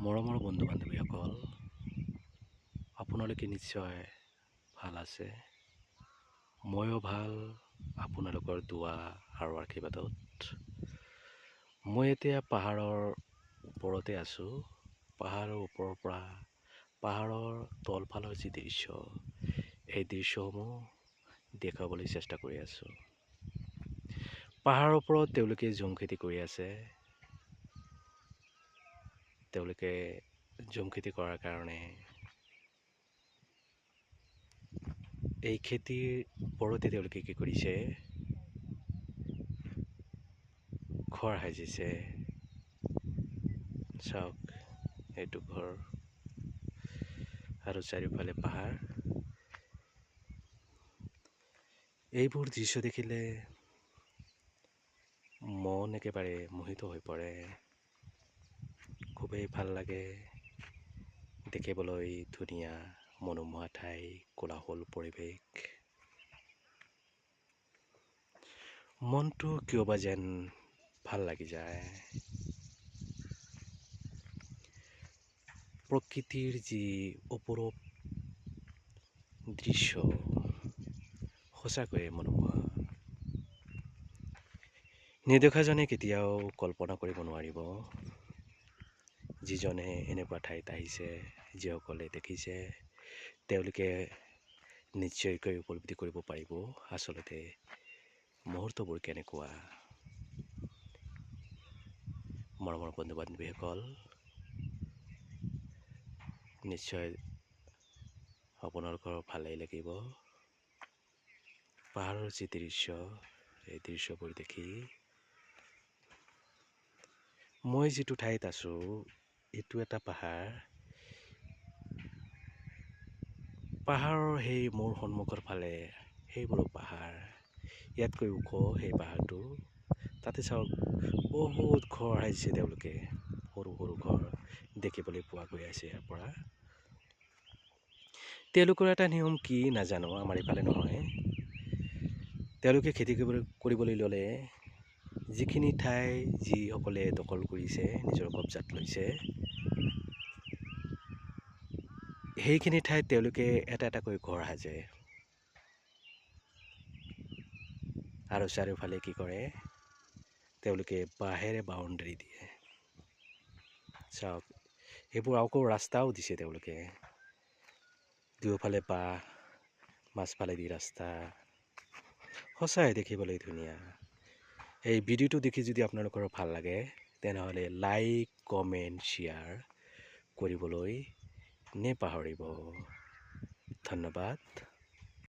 মৰমৰ বন্ধু বান্ধৱীসকল, আপোনালোকে নিশ্চয় ভাল আছে। ময়ো ভাল, আপোনালোকৰ দোৱা আৰু আশীৰ্বাদত। মই এতিয়া পাহাৰৰ ওপৰতে আছোঁ। পাহাৰৰ ওপৰৰ পৰা পাহাৰৰ তলফালৰ যি দৃশ্য, এই দৃশ্যসমূহ দেখুৱাবলৈ চেষ্টা কৰি আছোঁ। পাহাৰৰ ওপৰত তেওঁলোকে ঝুম খেতি কৰি আছে। তেওঁলোকে ঝুম খেতি কৰাৰ কাৰণে এই খেতিৰ ওপৰতে তেওঁলোকে কি কৰিছে, ঘৰ সাজিছে। চাওক, এইটো ঘৰ আৰু চাৰিওফালে পাহাৰ। এইবোৰ দৃশ্য দেখিলে মন একেবাৰে মোহিত হৈ পৰে। খুবেই ভাল লাগে। দেখিবলৈ ধুনীয়া, মনোমোহা ঠাই, কোলাহল পৰিৱেশ। মনটো কিয়বা যেন ভাল লাগি যায়। প্ৰকৃতিৰ যি অপৰূপ দৃশ্য, সঁচাকৈয়ে মনোমোহা। নেদেখাজনে কেতিয়াও কল্পনা কৰিব নোৱাৰিব। যিজনে এনেকুৱা ঠাইত আহিছে, যিসকলে দেখিছে, তেওঁলোকে নিশ্চয়কৈ উপলব্ধি কৰিব পাৰিব আচলতে মুহূৰ্তবোৰ কেনেকুৱা। মৰমৰ বন্ধু বান্ধৱীসকল, নিশ্চয় আপোনালোকৰ ভালেই লাগিব। পাহাৰৰ যি দৃশ্য, এই দৃশ্যবোৰ দেখি। মই যিটো ঠাইত আছোঁ, এইটো এটা পাহাৰ। পাহাৰৰ সেই মোৰ সন্মুখৰ ফালে সেইবোৰো পাহাৰ। ইয়াতকৈ ওখ সেই পাহাৰটো। তাতে চাওক, বহুত ঘৰ সাজিছে তেওঁলোকে। সৰু সৰু ঘৰ দেখিবলৈ পোৱা গৈ আছে ইয়াৰ পৰা। তেওঁলোকৰ এটা নিয়ম কি নাজানো, আমাৰ ইফালে নহয়। তেওঁলোকে খেতি কৰিবলৈ ল'লে যিখিনি ঠাই যিসকলে দখল কৰিছে, নিজৰ কব্জাত লৈছে, সেইখিনি ঠাইত তেওঁলোকে এটা এটাকৈ ঘৰ সাজে। আৰু চাৰিওফালে কি কৰে, তেওঁলোকে বাঁহেৰে বাউণ্ডেৰী দিয়ে। চাওক, এইবোৰ আকৌ ৰাস্তাও দিছে তেওঁলোকে। দুয়োফালে বাঁহ, মাজফালেদি ৰাস্তা। সঁচাই দেখিবলৈ ধুনীয়া। এই ভিডিঅ'টো দেখি যদি আপোনালোকৰ ভাল লাগে, তেনেহ'লে লাইক, কমেণ্ট, শ্বেয়াৰ কৰিবলৈ নেপাহৰিব। ধন্যবাদ।